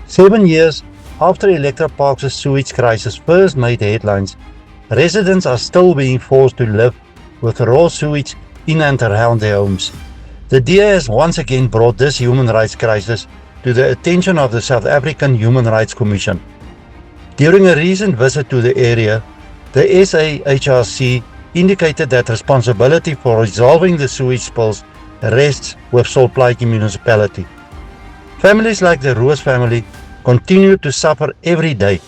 7 years after Electra Park's sewage crisis first made headlines, residents are still being forced to live with raw sewage in and around their homes. The DA has once again brought this human rights crisis to the attention of the South African Human Rights Commission. During a recent visit to the area, the SAHRC indicated that responsibility for resolving the sewage spills rests with Salt Lake Municipality. Families like the Roos family continue to suffer every day,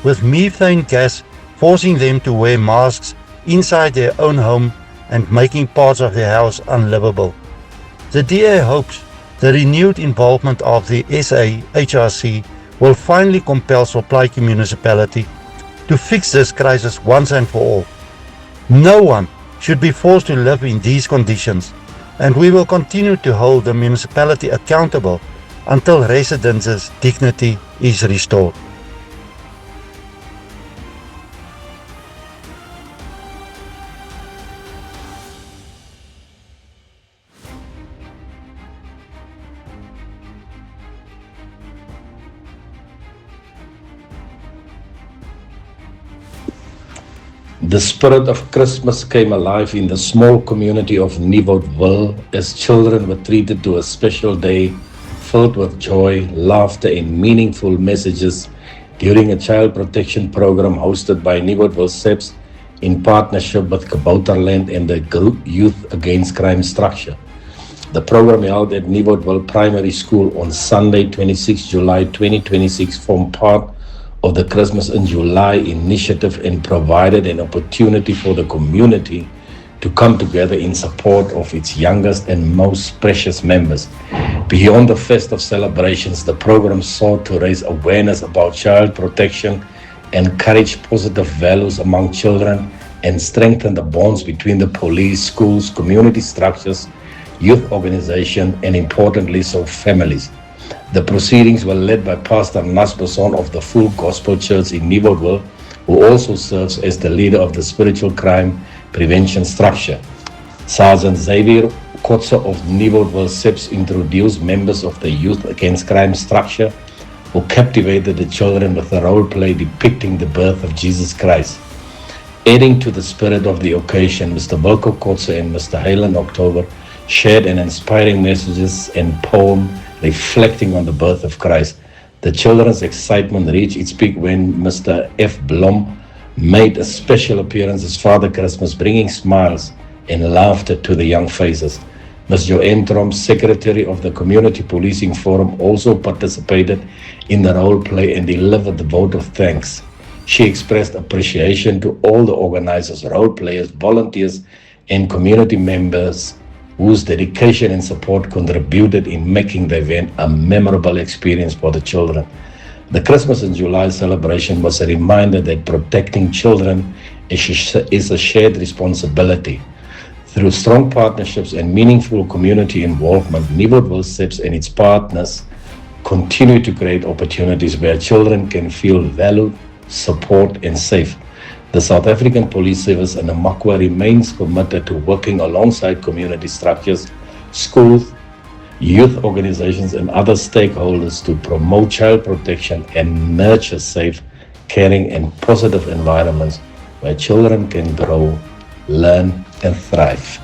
with methane gas forcing them to wear masks inside their own home and making parts of their house unlivable. The DA hopes the renewed involvement of the SAHRC will finally compel Salt Lake Municipality to fix this crisis once and for all. No one should be forced to live in these conditions, and we will continue to hold the municipality accountable until residents' dignity is restored. The spirit of Christmas came alive in the small community of Nieuwoudtville as children were treated to a special day filled with joy, laughter, and meaningful messages during a child protection program hosted by Nieuwoudtville SEPS in partnership with Kabouterland and the Youth Against Crime structure. The program held at Nieuwoudtville Primary School on Sunday, 26 July 2026 formed part of the Christmas in July initiative and provided an opportunity for the community to come together in support of its youngest and most precious members. Beyond the festive celebrations, the program sought to raise awareness about child protection, encourage positive values among children, and strengthen the bonds between the police, schools, community structures, youth organizations, and importantly, so families. The proceedings were led by Pastor Nasberson of the Full Gospel Church in Nieuwoudtville, who also serves as the leader of the spiritual crime prevention structure. Sergeant Xavier Kotze of Nieuwoudtville SEPS introduced members of the Youth Against Crime structure, who captivated the children with a role play depicting the birth of Jesus Christ. Adding to the spirit of the occasion, Mr. Wilco Kotze and Mr. Helen October shared an inspiring messages and poem reflecting on the birth of Christ. The children's excitement reached its peak when Mr. F. Blom made a special appearance as Father Christmas, bringing smiles and laughter to the young faces. Ms. Joanne Trom, Secretary of the Community Policing Forum, also participated in the role play and delivered the vote of thanks. She expressed appreciation to all the organizers, role players, volunteers, and community members whose dedication and support contributed in making the event a memorable experience for the children. The Christmas in July celebration was a reminder that protecting children is a shared responsibility. Through strong partnerships and meaningful community involvement, Nieuwoudtville SEPS and its partners continue to create opportunities where children can feel valued, support, and safe. The South African Police Service and Namakwa remains committed to working alongside community structures, schools, youth organizations, and other stakeholders to promote child protection and nurture safe, caring, and positive environments where children can grow, learn, and thrive.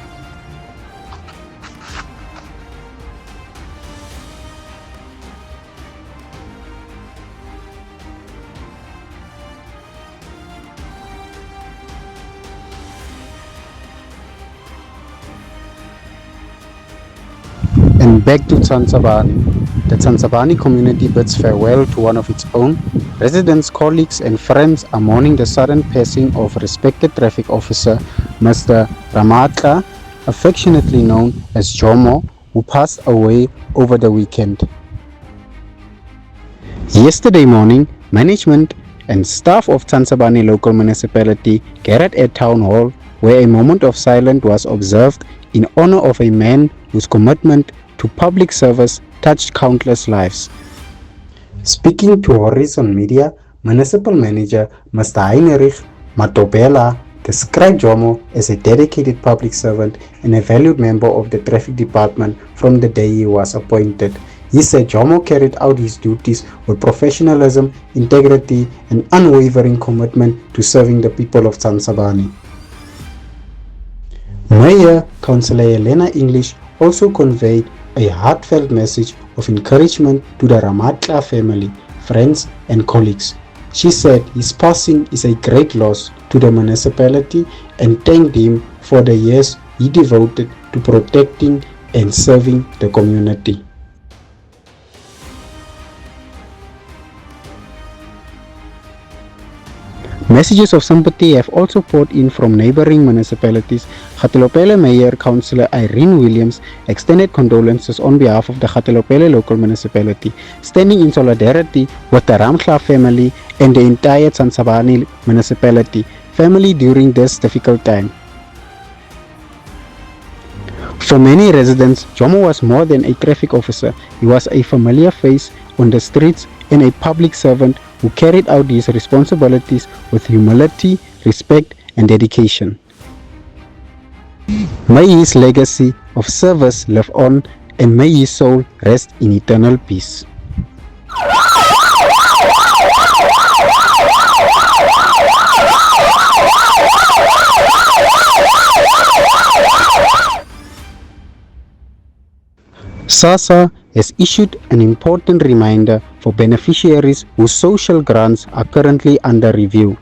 And back to Tsansabani. The Tsansabani community bids farewell to one of its own. Residents, colleagues, and friends are mourning the sudden passing of respected traffic officer Mr. Ramatla, affectionately known as Jomo, who passed away over the weekend. Yesterday morning, management and staff of Tsansabani local municipality gathered at Town Hall, where a moment of silence was observed in honor of a man whose commitment to public service touched countless lives. Speaking to Horizon Media, Municipal Manager Mr. Heinrich Matobela described Jomo as a dedicated public servant and a valued member of the traffic department from the day he was appointed. He said Jomo carried out his duties with professionalism, integrity, and unwavering commitment to serving the people of Tsansabane. Mayor Councillor Helena English also conveyed a heartfelt message of encouragement to the Ramatla family, friends, and colleagues. She said his passing is a great loss to the municipality and thanked him for the years he devoted to protecting and serving the community. Messages of sympathy have also poured in from neighboring municipalities. Gatalopele Mayor Councillor Irene Williams extended condolences on behalf of the Gatalopele local municipality, standing in solidarity with the Ramkla family and the entire Tsansabane municipality family during this difficult time. For many residents, Jomo was more than a traffic officer. He was a familiar face on the streets and a public servant who carried out his responsibilities with humility, respect, and dedication. May his legacy of service live on, and may his soul rest in eternal peace. SASSA has issued an important reminder for beneficiaries whose social grants are currently under review.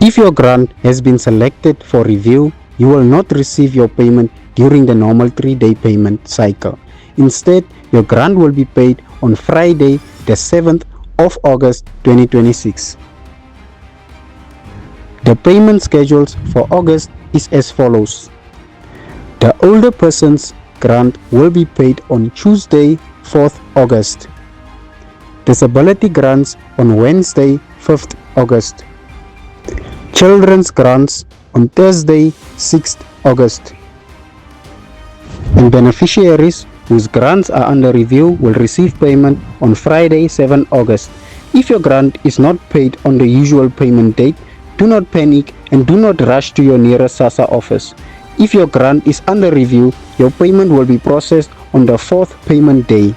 If your grant has been selected for review, you will not receive your payment during the normal 3-day payment cycle. Instead, your grant will be paid on Friday, the 7th of August 2026. The payment schedules for August is as follows. The older person's grant will be paid on Tuesday, 4th August. Disability grants on Wednesday, 5th August. Children's grants on Thursday, 6th August. And beneficiaries whose grants are under review will receive payment on Friday, 7th August. If your grant is not paid on the usual payment date, do not panic and do not rush to your nearest SASSA office. If your grant is under review, your payment will be processed on the 4th payment day.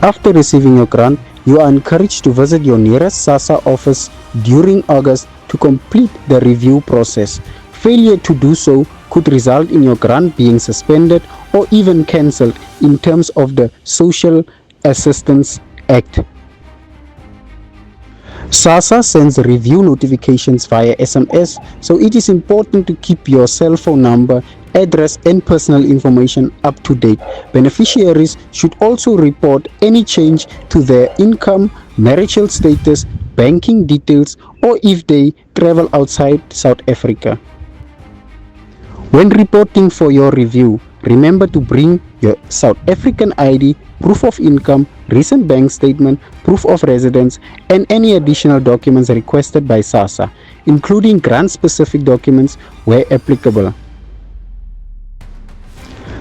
After receiving your grant, you are encouraged to visit your nearest SASSA office during August to complete the review process. Failure to do so could result in your grant being suspended or even cancelled in terms of the Social Assistance Act. SASSA sends review notifications via SMS, so it is important to keep your cell phone number, address, and personal information up to date. Beneficiaries should also report any change to their income, marital status, banking details, or if they travel outside South Africa. When reporting for your review, remember to bring your South African ID, proof of income, recent bank statement, proof of residence, and any additional documents requested by SASSA, including grant-specific documents where applicable.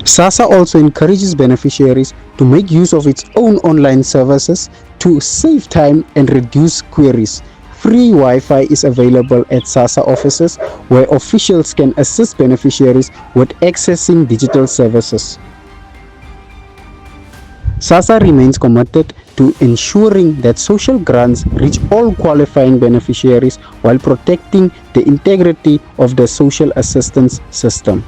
SASSA also encourages beneficiaries to make use of its own online services to save time and reduce queries. Free Wi-Fi is available at SASSA offices where officials can assist beneficiaries with accessing digital services. SASSA remains committed to ensuring that social grants reach all qualifying beneficiaries while protecting the integrity of the social assistance system.